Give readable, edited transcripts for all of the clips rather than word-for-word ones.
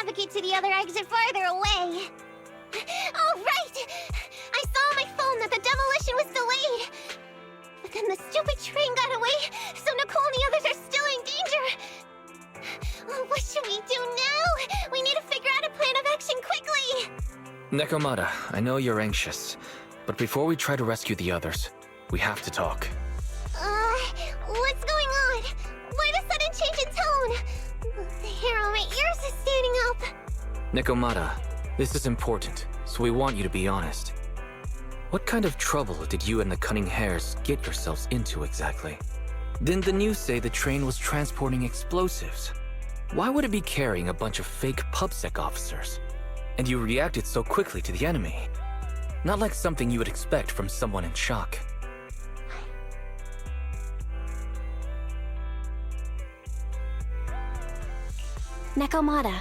navigate to the other exit farther away. Oh, right! I saw on my phone that the demolition was delayed. But then the stupid train got away, so Nicole and the others are still in danger. Oh, what should we do now? We need to figure out a plan of action quickly! Nekomata, I know you're anxious, but before we try to rescue the others, we have to talk. What's going on? Why the sudden change in tone? The hair on my ears is standing up. Nekomata, this is important, so we want you to be honest. What kind of trouble did you and the Cunning Hares get yourselves into exactly? Didn't the news say the train was transporting explosives? Why would it be carrying a bunch of fake PubSec officers? And you reacted so quickly to the enemy. Not like something you would expect from someone in shock. Nekomata,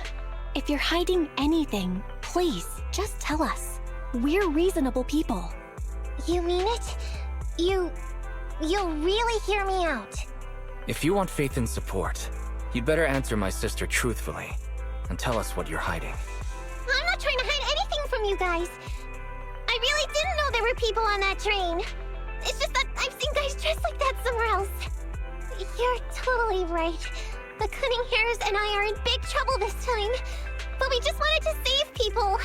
if you're hiding anything, please, just tell us. We're reasonable people. You mean it? You'll really hear me out. If you want faith and support, you'd better answer my sister truthfully and tell us what you're hiding. I'm not trying to hide anything from you guys. I really didn't know there were people on that train. It's just that I've seen guys dressed like that somewhere else. You're totally right. The Cunning Hares and I are in big trouble this time. But we just wanted to save people.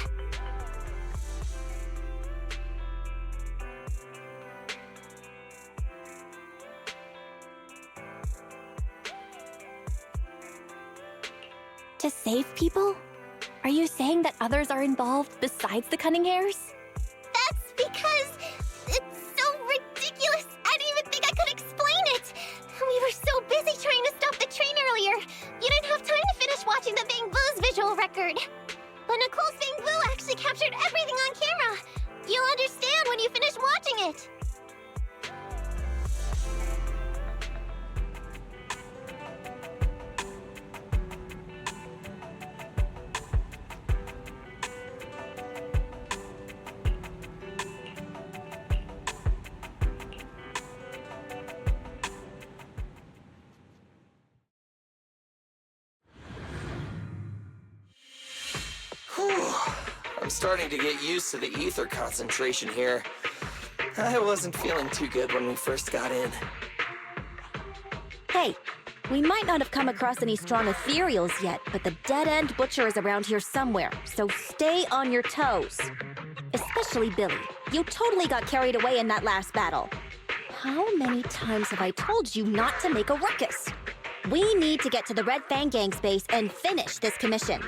To save people? Are you saying that others are involved besides the Cunning Hares? That's because it's so ridiculous. I didn't even think I could explain it. We were so busy trying to stop the train earlier. You didn't have time to finish watching the Bang Boo's visual record. But Nicole's Bang Boo actually captured everything on camera. You'll understand when you finish watching it. I'm starting to get used to the ether concentration here. I wasn't feeling too good when we first got in. Hey, we might not have come across any strong ethereals yet, but the dead-end butcher is around here somewhere, so stay on your toes. Especially Billy. You totally got carried away in that last battle. How many times have I told you not to make a ruckus? We need to get to the Red Fang Gang's base and finish this commission.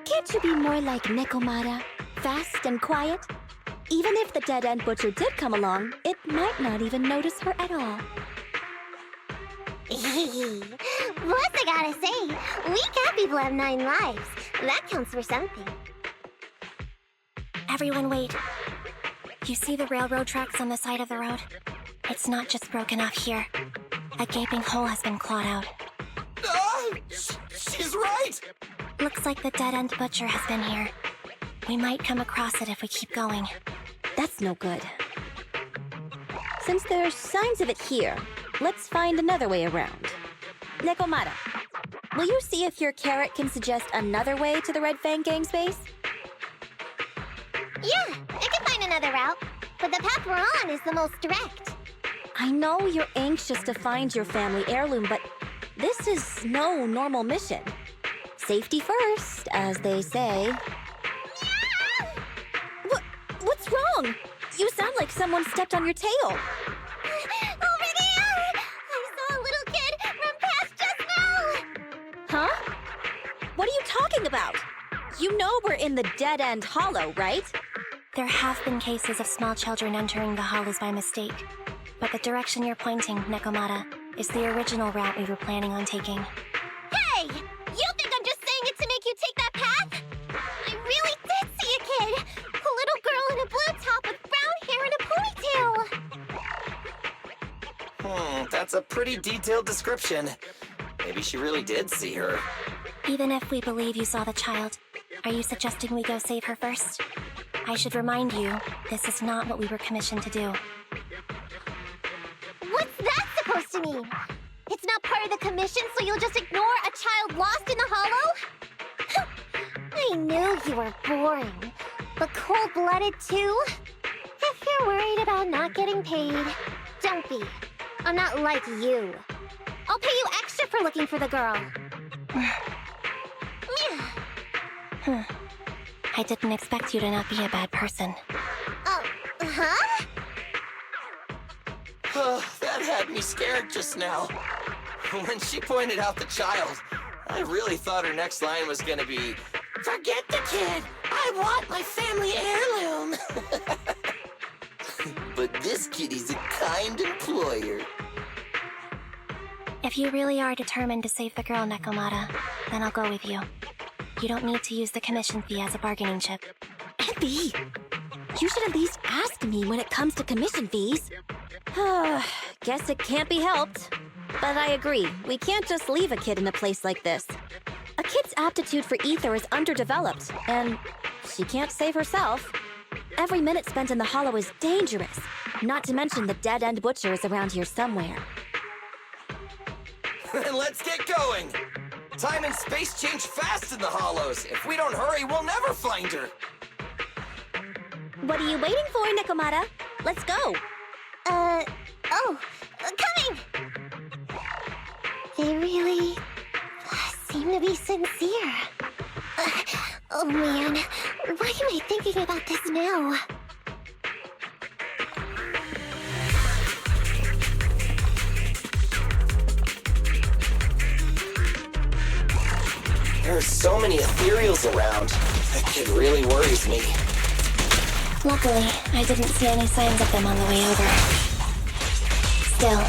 Can't you be more like Nekomata? Fast and quiet? Even if the dead-end butcher did come along, it might not even notice her at all. Plus, I gotta say, we cat people have 9 lives. That counts for something. Everyone wait. You see the railroad tracks on the side of the road? It's not just broken off here. A gaping hole has been clawed out. She's right! Looks like the dead-end butcher has been here. We might come across it if we keep going. That's no good. Since there's signs of it here, let's find another way around. Nekomata, will you see if your carrot can suggest another way to the Red Fang Gang's base? Yeah, I can find another route. But the path we're on is the most direct. I know you're anxious to find your family heirloom, but this is no normal mission. Safety first, as they say. What's wrong? You sound like someone stepped on your tail. Over there! I saw a little kid run past just now! Huh? What are you talking about? You know we're in the dead-end hollow, right? There have been cases of small children entering the hollows by mistake. But the direction you're pointing, Nekomata, is the original route we were planning on taking. Hey! You think I'm just saying it to make you take that path? I really did see a kid! A little girl in a blue top with brown hair and a ponytail! That's a pretty detailed description. Maybe she really did see her. Even if we believe you saw the child, are you suggesting we go save her first? I should remind you, this is not what we were commissioned to do. What's that supposed to mean? It's not part of the commission, so you'll just ignore a child lost in the hollow? I knew you were boring, but cold-blooded too? If you're worried about not getting paid, don't be. I'm not like you. I'll pay you extra for looking for the girl. I didn't expect you to not be a bad person. Huh? That had me scared just now. When she pointed out the child, I really thought her next line was gonna be, "Forget the kid! I want my family heirloom!" But this kitty's a kind employer. If you really are determined to save the girl, Nekomata, then I'll go with you. You don't need to use the commission fee as a bargaining chip. Abby, you should at least ask me when it comes to commission fees. Guess it can't be helped. But I agree, we can't just leave a kid in a place like this. A kid's aptitude for ether is underdeveloped, and she can't save herself. Every minute spent in the hollow is dangerous, not to mention the dead-end butcher is around here somewhere. Then let's get going! Time and space change fast in the hollows. If we don't hurry, we'll never find her. What are you waiting for, Nekomata? Let's go! Coming! They really seem to be sincere. Oh man, why am I thinking about this now? There are so many ethereals around. That kid really worries me. Luckily, I didn't see any signs of them on the way over. Still,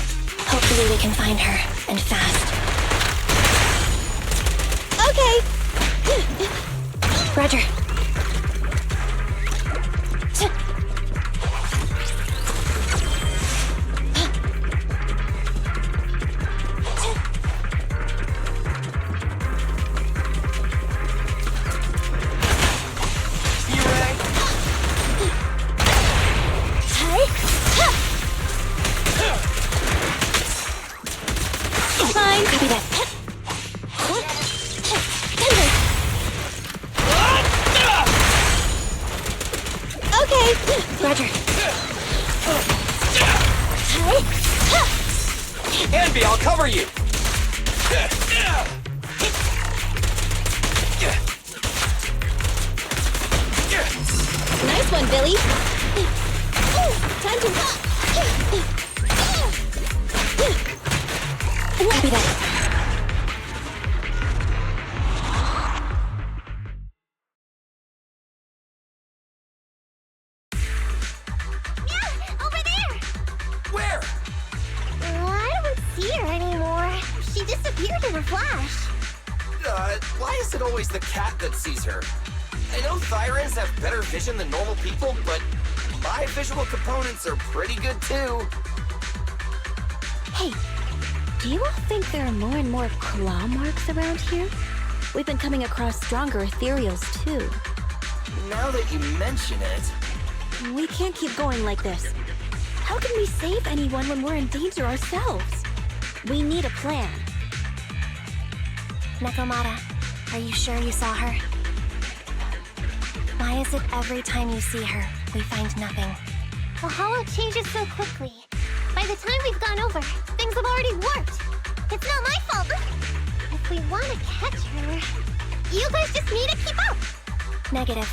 hopefully we can find her, and fast. Okay! Roger. Fine. Copy that. Okay. Roger. Anby, I'll cover you! Nice one, Billy. Time to... Copy that. Yeah, over there! Where? I don't see her anymore. She disappeared in a flash. Why is it always the cat that sees her? I know Thyrans have better vision than normal people, but my visual components are pretty good too. Hey, do you all think there are more and more claw marks around here? We've been coming across stronger ethereals too. Now that you mention it... We can't keep going like this. How can we save anyone when we're in danger ourselves? We need a plan. Nekomata, are you sure you saw her? Why is it every time you see her, we find nothing? The hollow changes so quickly. By the time we've gone over, things have already worked. It's not my fault. If we want to catch her, you guys just need to keep up. Negative.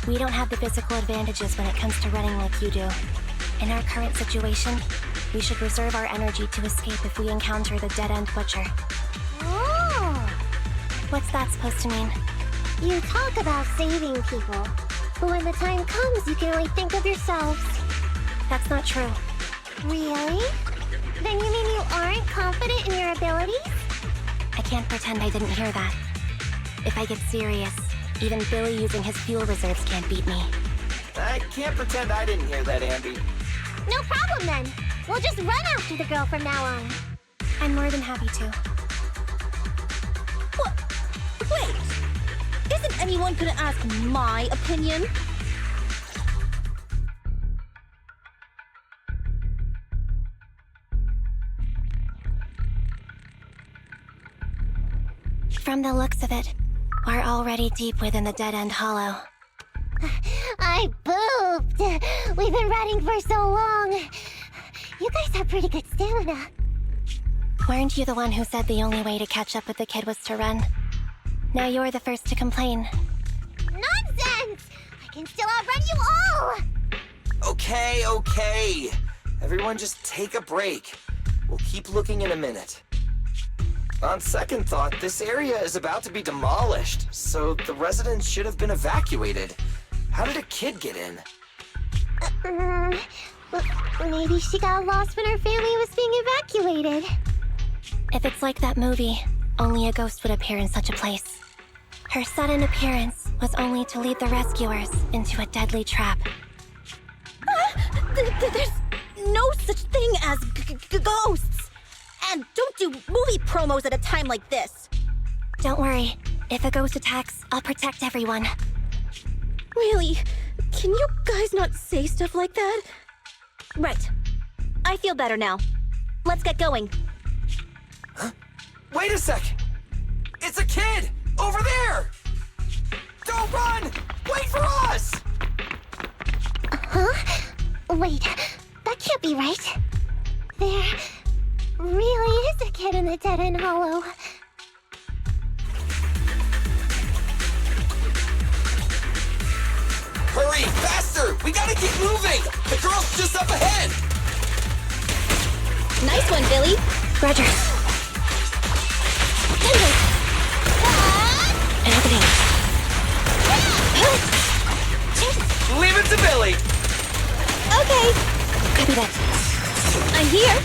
We don't have the physical advantages when it comes to running like you do. In our current situation, we should reserve our energy to escape if we encounter the dead-end butcher. Oh! What's that supposed to mean? You talk about saving people, but when the time comes, you can only think of yourselves. That's not true. Really? Then you mean you aren't confident in your abilities? I can't pretend I didn't hear that. If I get serious, even Billy using his fuel reserves can't beat me. I can't pretend I didn't hear that, Anby. No problem then. We'll just run after the girl from now on. I'm more than happy to. What? Wait! Isn't anyone gonna ask my opinion? From the looks of it, We're already deep within the dead-end hollow. I pooped. We've been running for so long. You guys have pretty good stamina. Weren't you the one who said the only way to catch up with the kid was to run? Now you're the first to complain. Nonsense! I can still outrun you all! Okay. Everyone just take a break. We'll keep looking in a minute. On second thought, this area is about to be demolished, so the residents should have been evacuated. How did a kid get in? Maybe she got lost when her family was being evacuated. If it's like that movie, only a ghost would appear in such a place. Her sudden appearance was only to lead the rescuers into a deadly trap. There's no such thing as ghosts! And don't do movie promos at a time like this! Don't worry. If a ghost attacks, I'll protect everyone. Really? Can you guys not say stuff like that? Right. I feel better now. Let's get going. Huh? Wait a sec! It's a kid! Over there! Don't run! Wait for us! Huh? Wait, that can't be right. There really is a kid in the dead-end hollow. Hurry, faster! We gotta keep moving! The girl's just up ahead! Nice one, Billy. Roger. Anthony. Leave it to Billy! Okay. Copy that. I'm here.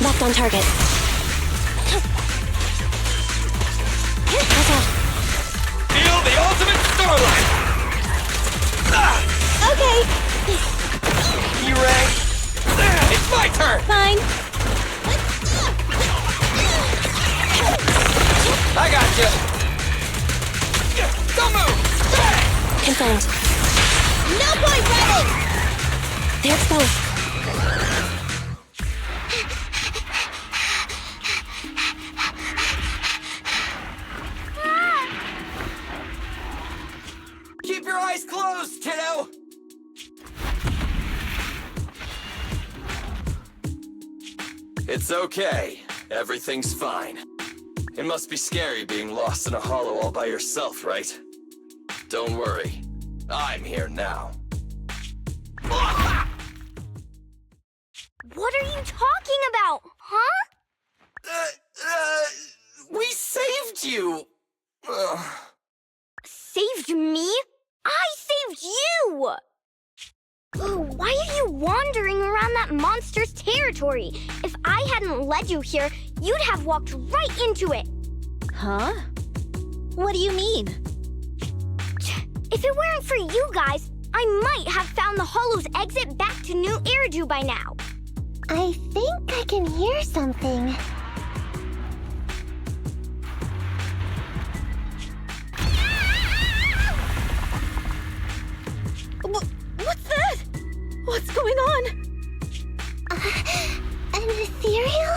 Left on target. Watch out. Feel the ultimate starlight! Okay. You ready? It's my turn! Fine. I got you! Don't move! Confirmed. No point running! They're exposed. Keep your eyes closed, kiddo! It's okay. Everything's fine. It must be scary being lost in a hollow all by yourself, right? Don't worry. I'm here now. What are you talking about, huh? We saved you! Saved me? I saved you! Why are you wandering around that monster's territory? If I hadn't led you here, you'd have walked right into it. Huh? What do you mean? If it weren't for you guys, I might have found the hollow's exit back to New Eridu by now. I think I can hear something. What's that? What's going on? An ethereal?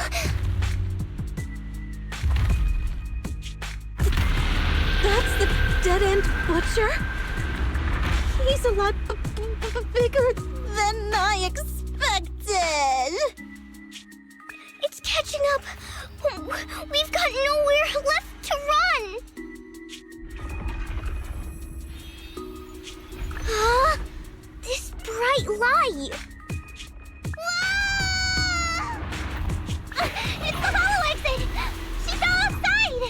That's the dead-end butcher? He's a lot bigger than I expected. It's catching up. We've got nowhere left to run. Huh? This bright light. Whoa! It's the hollow exit. She fell outside.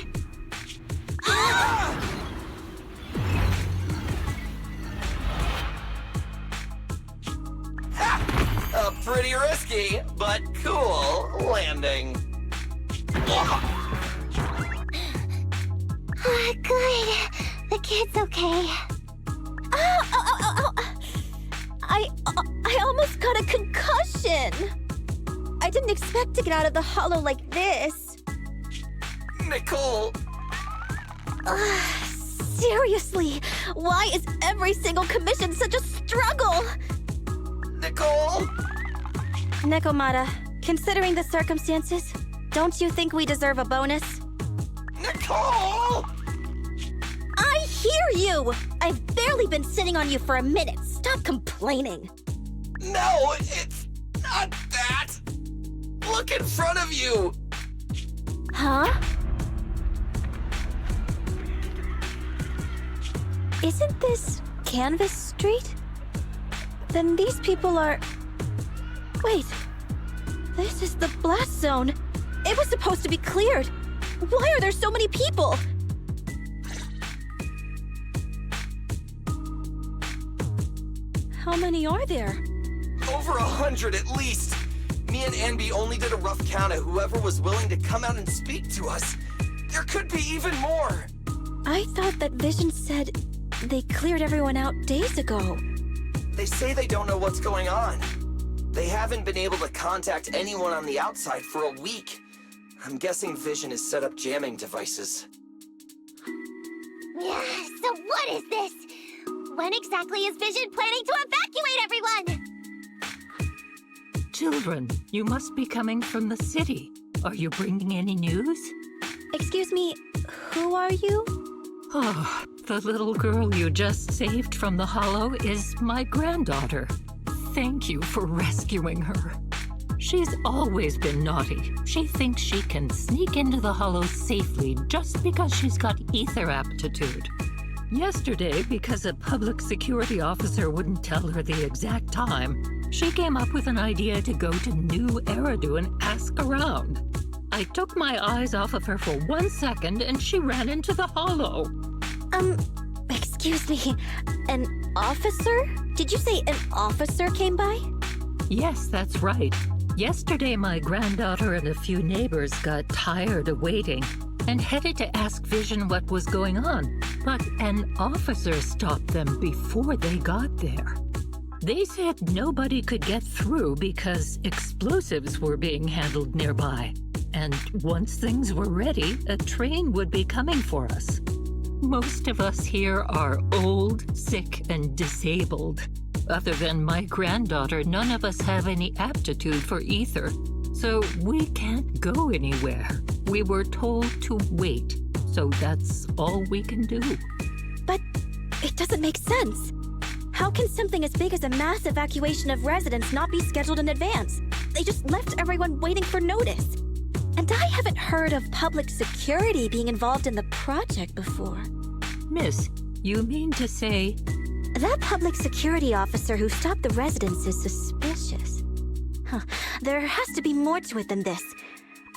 A pretty risky, but cool landing. Good. The kid's okay. Ow! I almost got a concussion! I didn't expect to get out of the hollow like this. Nicole! Seriously, why is every single commission such a struggle? Nicole! Nekomata, considering the circumstances, don't you think we deserve a bonus? Nicole! I hear you! I've barely been sitting on you for a minute. Stop complaining. No, it's not that! Look in front of you! Huh? Isn't this Canvas Street? Then these people are... Wait. This is the blast zone. It was supposed to be cleared. Why are there so many people? How many are there? Over 100 at least! Me and Anby only did a rough count of whoever was willing to come out and speak to us. There could be even more! I thought that Vision said they cleared everyone out days ago. They say they don't know what's going on. They haven't been able to contact anyone on the outside for a week. I'm guessing Vision has set up jamming devices. Yeah, so what is this? When exactly is Vision planning to evacuate everyone? Children, you must be coming from the city. Are you bringing any news? Excuse me, who are you? Oh, the little girl you just saved from the hollow is my granddaughter. Thank you for rescuing her. She's always been naughty. She thinks she can sneak into the hollow safely just because she's got ether aptitude. Yesterday, because a public security officer wouldn't tell her the exact time, she came up with an idea to go to New Eridu and ask around. I took my eyes off of her for 1 second and she ran into the hollow. Excuse me, an officer? Did you say an officer came by? Yes, that's right. Yesterday, my granddaughter and a few neighbors got tired of waiting and headed to ask Vision what was going on, but an officer stopped them before they got there. They said nobody could get through because explosives were being handled nearby, and once things were ready, a train would be coming for us. Most of us here are old, sick, and disabled. Other than my granddaughter, none of us have any aptitude for ether, so we can't go anywhere. We were told to wait, so that's all we can do. But it doesn't make sense. How can something as big as a mass evacuation of residents not be scheduled in advance? They just left everyone waiting for notice. And I haven't heard of public security being involved in the project before. Miss, you mean to say... That public security officer who stopped the residents is suspicious. There has to be more to it than this.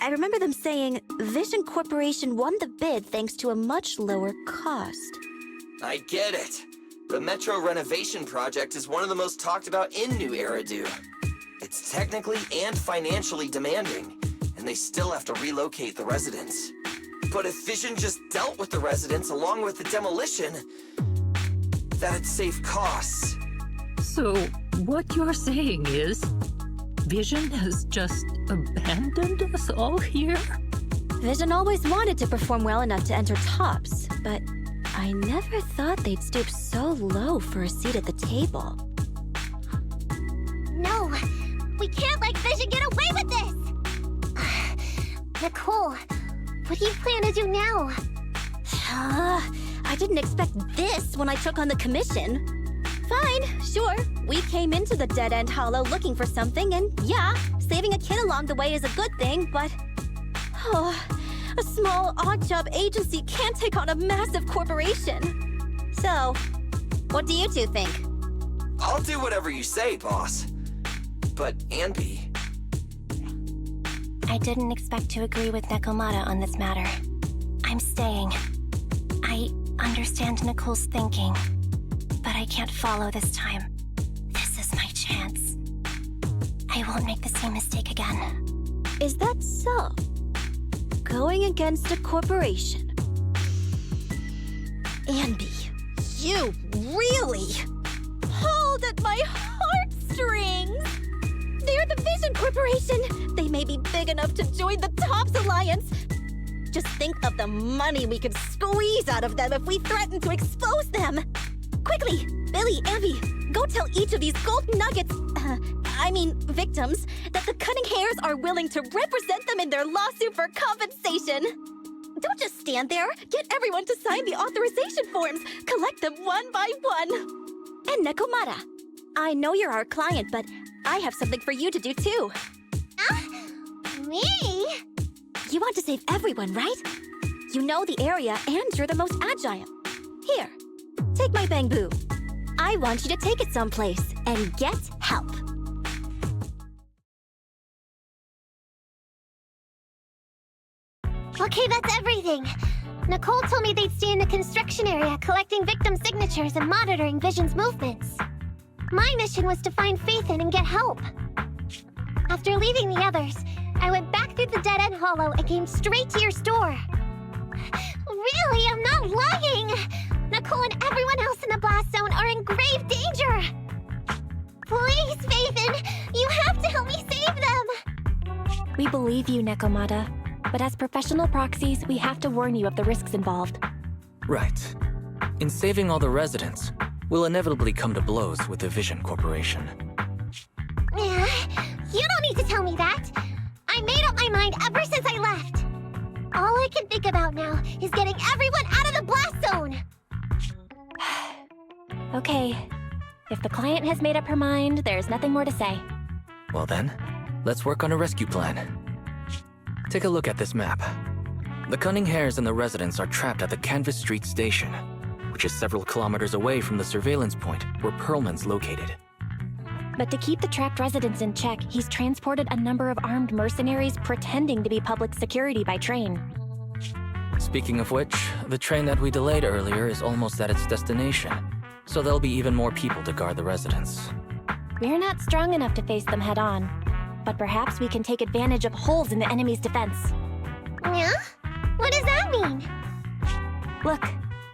I remember them saying Vision Corporation won the bid thanks to a much lower cost. I get it. The Metro renovation project is one of the most talked about in New Eridu. It's technically and financially demanding, and they still have to relocate the residents. But if Vision just dealt with the residents along with the demolition, that'd save costs. So, what you're saying is, Vision has just abandoned us all here? Vision always wanted to perform well enough to enter tops, but I never thought they'd stoop so low for a seat at the table. No, we can't let Vision get away with this! Nicole, what do you plan to do now? I didn't expect this when I took on the commission. Fine, sure. We came into the dead-end hollow looking for something, and yeah, saving a kid along the way is a good thing, but... a small, odd-job agency can't take on a massive corporation. So, what do you two think? I'll do whatever you say, boss. But Anby... I didn't expect to agree with Nekomata on this matter. I'm staying. I understand Nicole's thinking, but I can't follow this time. This is my chance. I won't make the same mistake again. Is that so? Going against a corporation. Anby, you really pulled at my heartstrings! They're the Vision Corporation! They may be big enough to join the Tops Alliance! Just think of the money we could squeeze out of them if we threaten to expose them! Quickly, Billy, Anby, go tell each of these gold nuggets, victims, that the Cunning Hairs are willing to represent them in their lawsuit for compensation! Don't just stand there! Get everyone to sign the authorization forms! Collect them one by one! And Nekomata, I know you're our client, but I have something for you to do too. Me? You want to save everyone, right? You know the area and you're the most agile. Here, take my bamboo. I want you to take it someplace and get help. Okay, that's everything. Nicole told me they'd stay in the construction area, collecting victim signatures and monitoring Vision's movements. My mission was to find Faithin and get help. After leaving the others, I went back through the dead-end hollow and came straight to your store. Really, I'm not lying! Nicole and everyone else in the blast zone are in grave danger! Please, Faithin, you have to help me save them! We believe you, Nekomata. But as professional proxies, we have to warn you of the risks involved. Right. In saving all the residents, we'll inevitably come to blows with the Vision Corporation. Yeah, you don't need to tell me that. I made up my mind ever since I left. All I can think about now is getting everyone out of the blast zone! Okay. If the client has made up her mind, there's nothing more to say. Well then, let's work on a rescue plan. Take a look at this map. The Cunning Hairs and the residents are trapped at the Canvas Street station, which is several kilometers away from the surveillance point where Pearlman's located. But to keep the trapped residents in check, he's transported a number of armed mercenaries pretending to be public security by train. Speaking of which, the train that we delayed earlier is almost at its destination, so there'll be even more people to guard the residents. We're not strong enough to face them head-on, but perhaps we can take advantage of holes in the enemy's defense. Yeah? What does that mean? Look,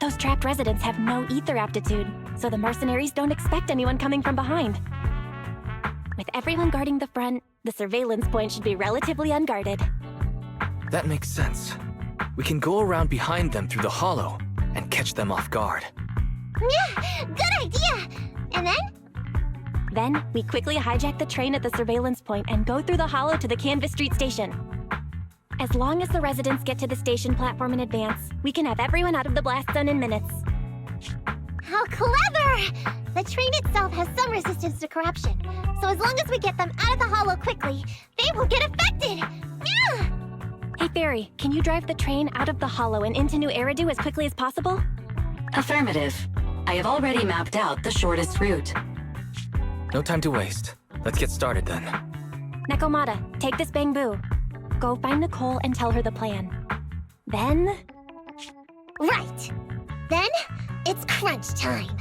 those trapped residents have no ether aptitude, so the mercenaries don't expect anyone coming from behind. With everyone guarding the front, the surveillance point should be relatively unguarded. That makes sense. We can go around behind them through the hollow and catch them off guard. Yeah, good idea! And then? Then, we quickly hijack the train at the surveillance point and go through the hollow to the Canvas Street station. As long as the residents get to the station platform in advance, we can have everyone out of the blast zone in minutes. How clever! The train itself has some resistance to corruption, so as long as we get them out of the hollow quickly, they won't get affected! Yeah! Hey Fairy, can you drive the train out of the hollow and into New Eridu as quickly as possible? Affirmative. I have already mapped out the shortest route. No time to waste. Let's get started then. Nekomata, take this bamboo. Go find Nicole and tell her the plan. Then... Right! Then, it's crunch time!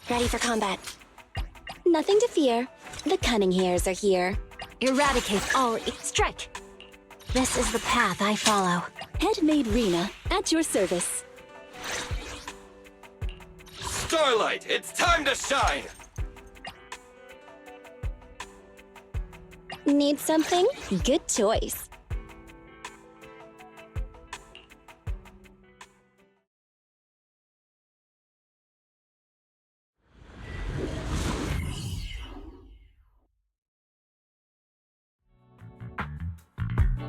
Ready for combat. Nothing to fear. The cunning hairs are here. Eradicate all. Strike! This is the path I follow. Handmaid Rena, at your service. Starlight, it's time to shine! Need something? Good choice.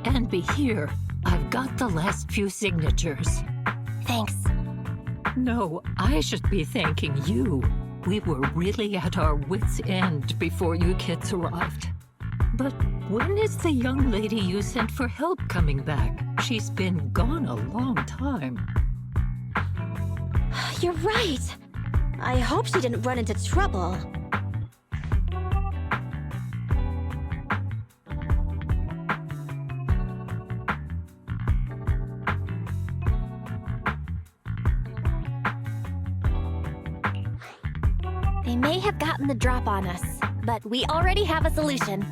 And be here. I've got the last few signatures. Thanks. No, I should be thanking you. We were really at our wits' end before you kids arrived. But when is the young lady you sent for help coming back? She's been gone a long time. You're right. I hope she didn't run into trouble. They may have gotten the drop on us, but we already have a solution.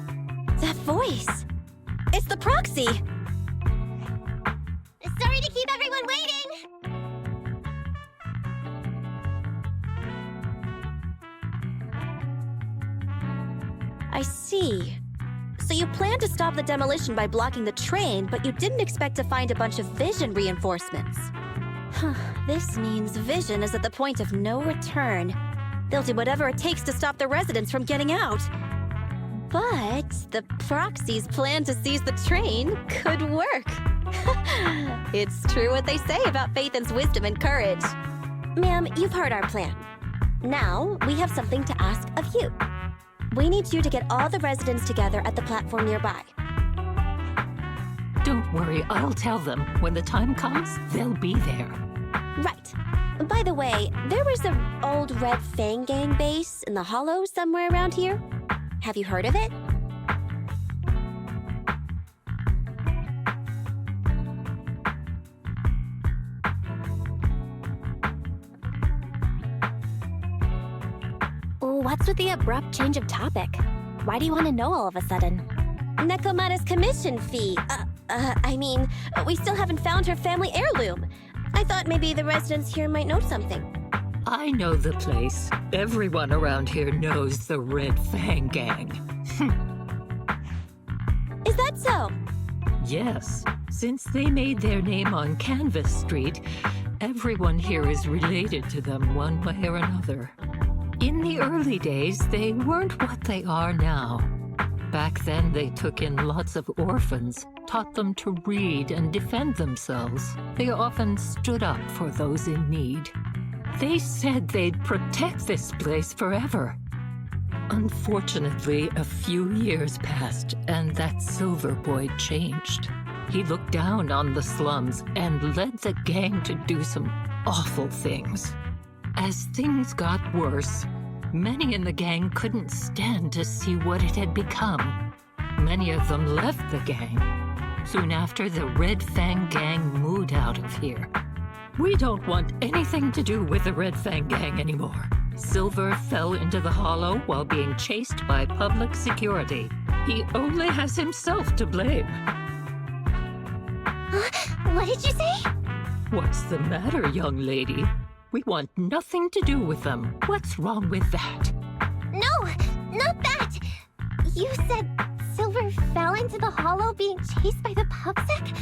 That voice! It's the proxy! Sorry to keep everyone waiting! I see. So you planned to stop the demolition by blocking the train, but you didn't expect to find a bunch of vision reinforcements. Huh, this means vision is at the point of no return. They'll do whatever it takes to stop the residents from getting out. But the proxy's plan to seize the train could work. It's true what they say about Phaethon's wisdom and courage. Ma'am, you've heard our plan. Now, we have something to ask of you. We need you to get all the residents together at the platform nearby. Don't worry, I'll tell them. When the time comes, they'll be there. Right. By the way, there was an old Red Fang Gang base in the Hollow somewhere around here. Have you heard of it? What's with the abrupt change of topic? Why do you want to know all of a sudden? Nekomata's commission fee. We still haven't found her family heirloom. I thought maybe the residents here might know something. I know the place. Everyone around here knows the Red Fang Gang. Is that so? Yes, since they made their name on Canvas Street, everyone here is related to them one way or another. In the early days, they weren't what they are now. Back then, they took in lots of orphans, taught them to read and defend themselves. They often stood up for those in need. They said they'd protect this place forever. Unfortunately, a few years passed, and that Silver Boy changed. He looked down on the slums and led the gang to do some awful things. As things got worse, many in the gang couldn't stand to see what it had become. Many of them left the gang. Soon after, the Red Fang Gang moved out of here. We don't want anything to do with the Red Fang Gang anymore. Silver fell into the Hollow while being chased by public security. He only has himself to blame. What did you say? What's the matter, young lady? We want nothing to do with them. What's wrong with that? No, not that! You said Silver fell into the Hollow being chased by the pubsec?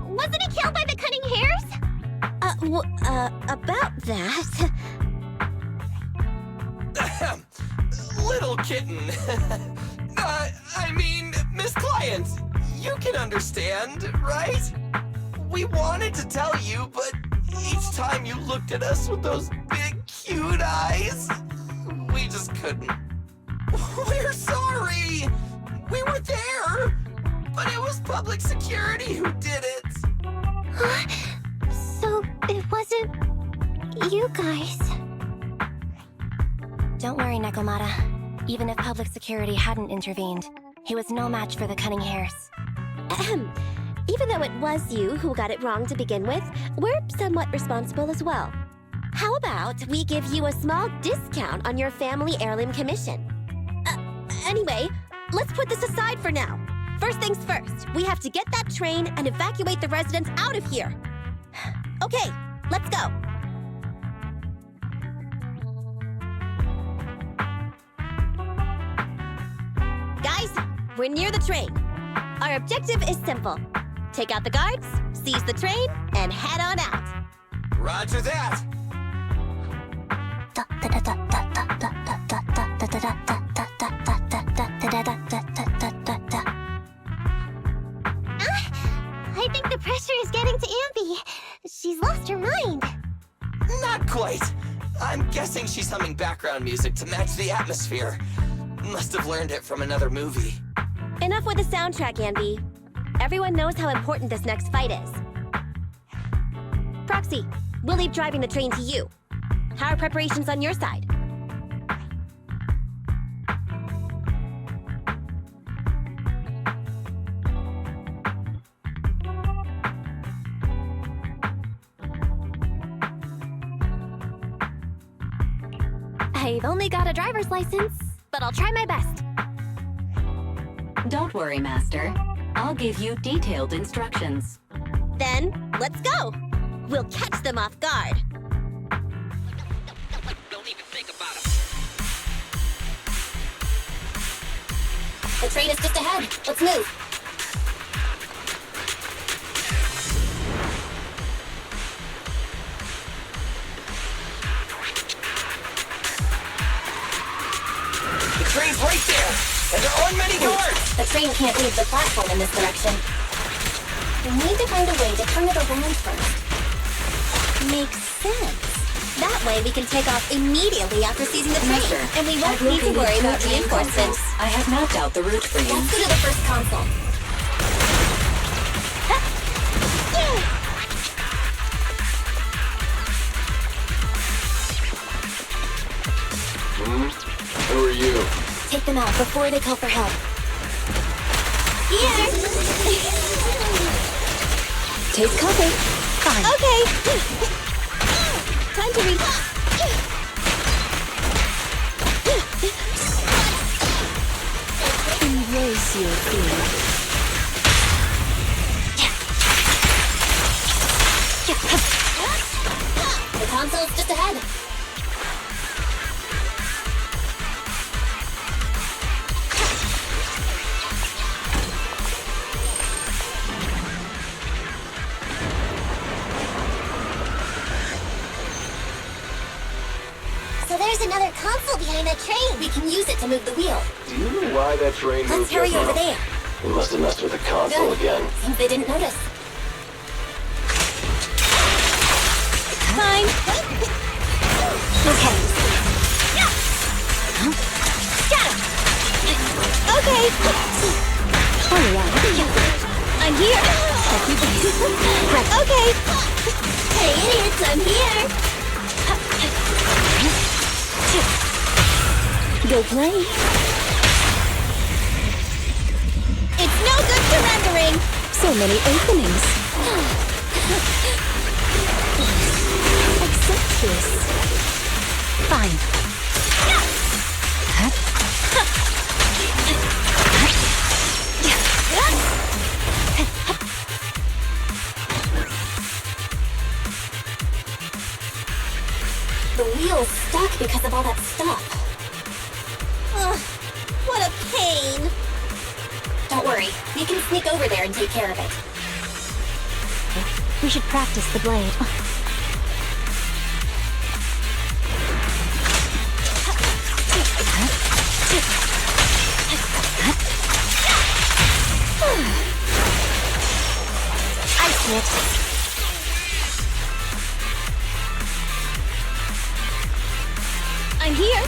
Wasn't he killed by the cunning hares? About that... Little kitten. Miss Client, you can understand, right? We wanted to tell you, but each time you looked at us with those big, cute eyes, we just couldn't. We're sorry! We were there, but it was public security who did it. So it wasn't you guys. Don't worry, Nekomata. Even if public security hadn't intervened, he was no match for the cunning hares. Even though it was you who got it wrong to begin with, we're somewhat responsible as well. How about we give you a small discount on your family heirloom commission? Anyway, let's put this aside for now. First things first, we have to get that train and evacuate the residents out of here. Okay, let's go. Guys, we're near the train. Our objective is simple. Take out the guards, seize the train, and head on out. Roger that. I think the pressure is getting to Ampy. She's lost her mind. Not quite. I'm guessing she's humming background music to match the atmosphere. Must have learned it from another movie. Enough with the soundtrack, Andy. Everyone knows how important this next fight is. Proxy, we'll leave driving the train to you. How are preparations on your side? I've only got a driver's license, but I'll try my best. Don't worry, Master. I'll give you detailed instructions. Then, let's go! We'll catch them off guard. Don't even think about it. The train is just ahead. Let's move. The train's right there, and there aren't many guards. The train can't leave the platform in this direction. We need to find a way to turn it around first. Makes sense. That way we can take off immediately after seizing the train. Master, And we won't I've need to located worry about train reinforcements. consoles. I have mapped out the route for you. Let's go to the first console. Who are you? Take them out before they call for help. Here! Taste coffee. Fine. Okay. Time to read. Embrace your fear. The console's just ahead. So there's another console behind that train. We can use it to move the wheel. Do you know why that train Let's moved hurry just over now? there. We must have messed with the console Good. again. Seems they didn't notice. Fine. Okay. Okay. Alright. I'm here. Okay. Hey, idiots, I'm here. Go play. It's no good surrendering. So many openings. Accept this. Fine. The wheel's stuck because of all that stuff. Ugh, what a pain. Don't worry, we can sneak over there and take care of it. We should practice the blade. I see it. I'm here.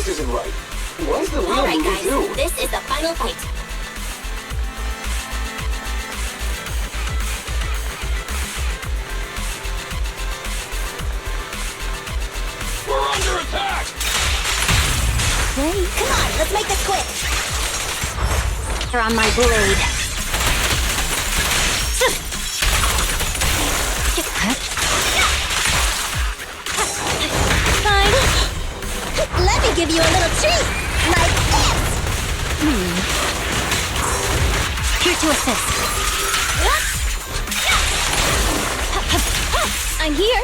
This isn't right. What does the real Alright, movie guys, do? this is the final fight. We're under attack! Ready? Come on, let's make this quick. They're on my blade. Fine. Let me give you a little treat. Like this. Here to assist. I'm here.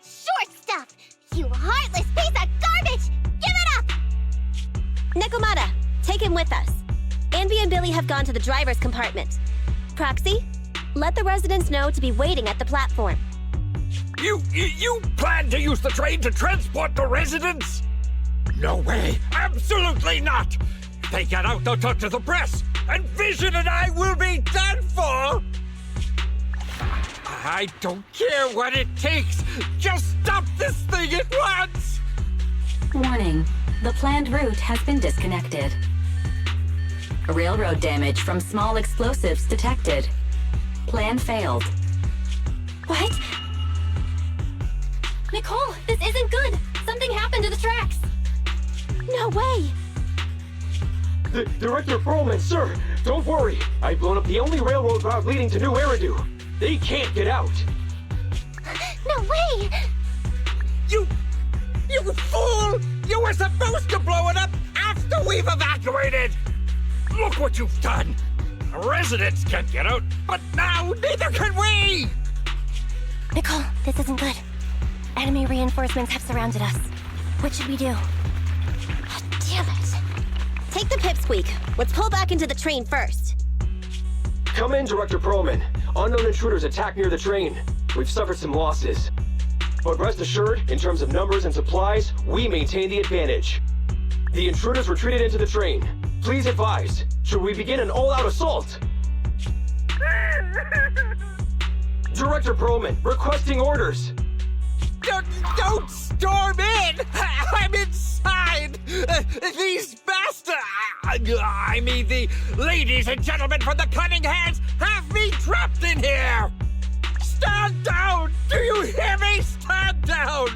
Short stuff! You heartless piece of garbage! Give it up! Nekomata, take him with us. Anby and Billy have gone to the driver's compartment. Proxy, let the residents know to be waiting at the platform. You plan to use the train to transport the residents? No way! Absolutely not! If they get out, they'll talk to the press, and Vision and I will be done for! I don't care what it takes! Just stop this thing at once! Warning. The planned route has been disconnected. Railroad damage from small explosives detected. Plan failed. What? Nicole, this isn't good! Something happened to the tracks! No way! Director Perlman, sir, don't worry. I've blown up the only railroad route leading to New Eridu. They can't get out. No way! You fool! You were supposed to blow it up after we've evacuated! Look what you've done! Residents can't get out, but now neither can we! Nicole, this isn't good. Enemy reinforcements have surrounded us. What should we do? Oh, damn it. Take the pipsqueak. Let's pull back into the train first. Come in, Director Perlman. Unknown intruders attacked near the train. We've suffered some losses. But rest assured, in terms of numbers and supplies, we maintain the advantage. The intruders retreated into the train. Please advise, should we begin an all-out assault? Director Perlman, requesting orders. Don't storm in! I'm inside! These bastards! I mean, the ladies and gentlemen from the Cunning Hands have me trapped in here! Stand down! Do you hear me? Stand down!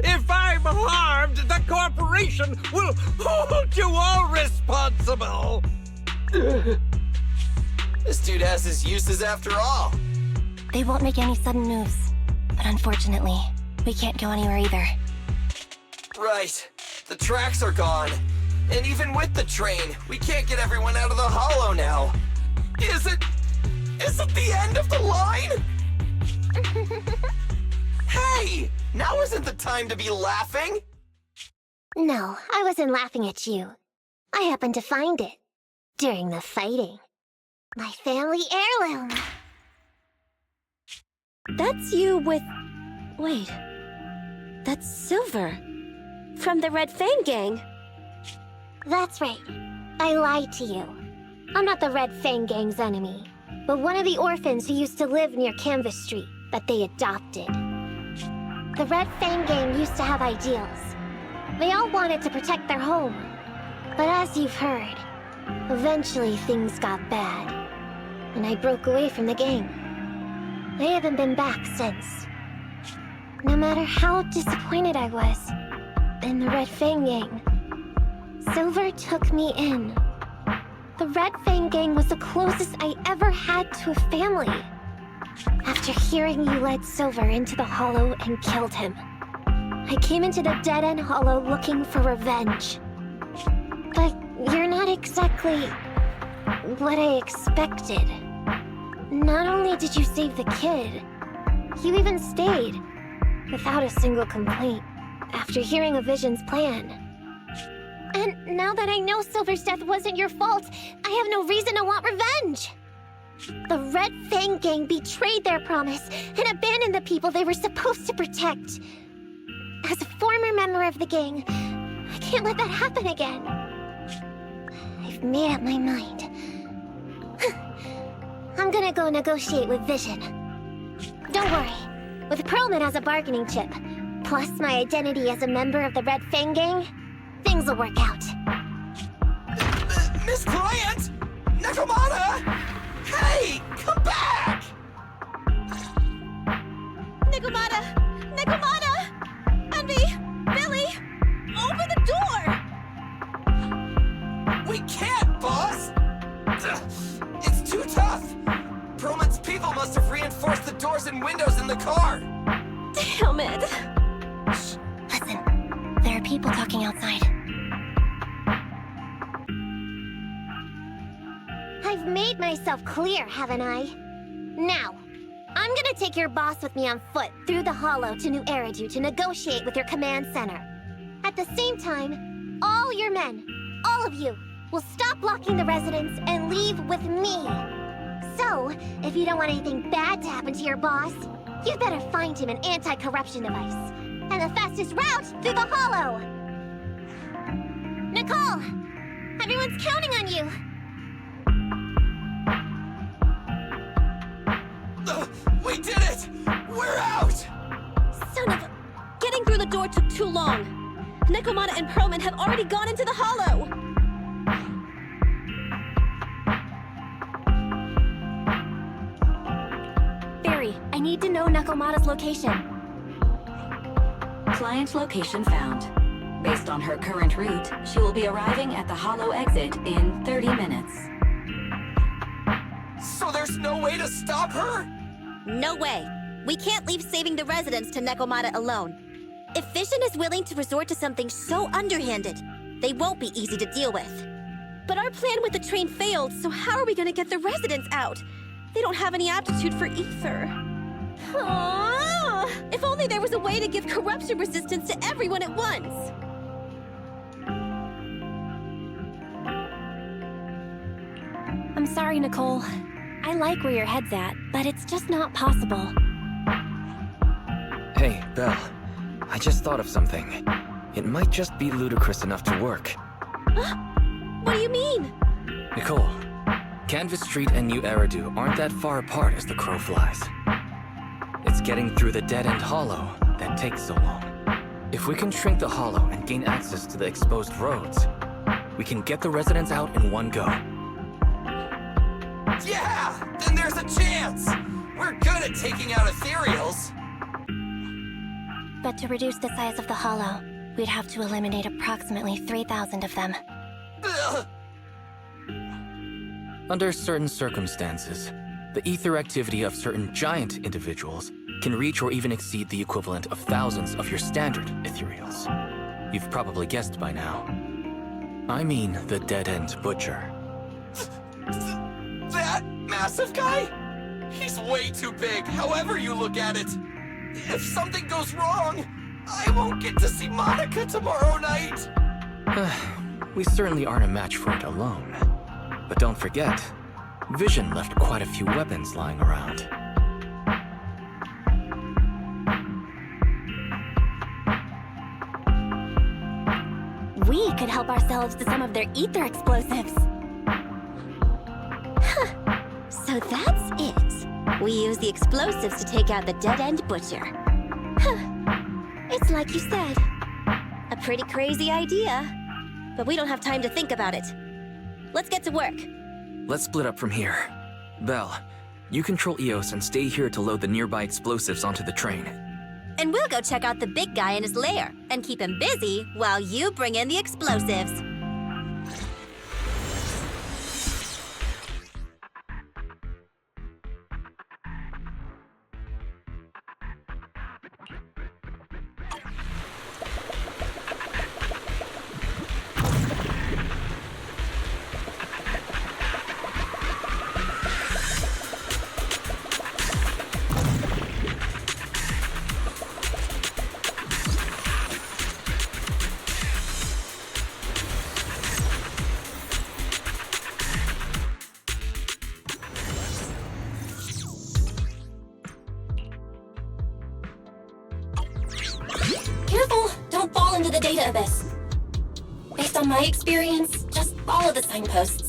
If I'm harmed, the corporation will hold you all responsible! This dude has his uses after all. They won't make any sudden moves. But unfortunately, we can't go anywhere either. Right. The tracks are gone. And even with the train, we can't get everyone out of the hollow now. Is it the end of the line? Hey! Now isn't the time to be laughing! No, I wasn't laughing at you. I happened to find it. During the fighting. My family heirloom. That's you with... Wait. That's Silver. From the Red Fang Gang. That's right. I lied to you. I'm not the Red Fang Gang's enemy, but one of the orphans who used to live near Canvas Street that they adopted. The Red Fang Gang used to have ideals. They all wanted to protect their home. But as you've heard, eventually things got bad, and I broke away from the gang. I haven't been back since. No matter how disappointed I was in the Red Fang Gang, Silver took me in. The Red Fang Gang was the closest I ever had to a family. After hearing you led Silver into the hollow and killed him, I came into the dead-end hollow looking for revenge. But you're not exactly what I expected. Not only did you save the kid, you even stayed, without a single complaint, after hearing a Vision's plan. And now that I know Silver's death wasn't your fault, I have no reason to want revenge. The Red Fang gang betrayed their promise and abandoned the people they were supposed to protect. As a former member of the gang, I can't let that happen again. I've made up my mind. I'm gonna go negotiate with Vision. Don't worry. With Pearlman as a bargaining chip, plus my identity as a member of the Red Fang gang, things will work out. Miss Client! Nakamata! Hey! Come back! Nakamata! Nakamata! Envy! Billy! Open the door! We can't, boss! It's too tough! Perlman's people must have reinforced the doors and windows in the car! Damn it! Shh, listen. There are people talking outside. I've made myself clear, haven't I? Now, I'm gonna take your boss with me on foot through the Hollow to New Eridu to negotiate with your command center. At the same time, all your men, all of you, will stop blocking the residents and leave with me. So, if you don't want anything bad to happen to your boss, you'd better find him an anti-corruption device. And the fastest route through the Hollow! Nicole! Everyone's counting on you! We did it! We're out! Son of a... Getting through the door took too long. Nakamata and Pearlman have already gone into the Hollow! Barry, I need to know Nakamata's location. Client location found. Based on her current route, she will be arriving at the Hollow exit in 30 minutes. So there's no way to stop her? No way. We can't leave saving the residents to Nakamata alone. If Vision is willing to resort to something so underhanded, they won't be easy to deal with. But our plan with the train failed, so how are we gonna get the residents out? They don't have any aptitude for ether. Aww. If only there was a way to give corruption resistance to everyone at once! I'm sorry, Nicole. I like where your head's at, but it's just not possible. Hey, Belle. I just thought of something. It might just be ludicrous enough to work. What do you mean? Nicole, Canvas Street and New Eridu aren't that far apart as the crow flies. It's getting through the dead-end hollow that takes so long. If we can shrink the hollow and gain access to the exposed roads, we can get the residents out in one go. Yeah! Then there's a chance! We're good at taking out ethereals! But to reduce the size of the Hollow, we'd have to eliminate approximately 3,000 of them. Ugh. Under certain circumstances, the ether activity of certain giant individuals can reach or even exceed the equivalent of thousands of your standard ethereals. You've probably guessed by now. I mean the dead-end butcher. That massive guy? He's way too big, however you look at it. If something goes wrong, I won't get to see Monica tomorrow night. We certainly aren't a match for it alone. But don't forget, Vision left quite a few weapons lying around. We could help ourselves to some of their ether explosives. So that's it. We use the explosives to take out the dead-end butcher. It's like you said. A pretty crazy idea. But we don't have time to think about it. Let's get to work. Let's split up from here. Belle, you control Eos and stay here to load the nearby explosives onto the train. And we'll go check out the big guy in his lair and keep him busy while you bring in the explosives. careful, don't fall into the data abyss. Based on my experience, just follow the signposts.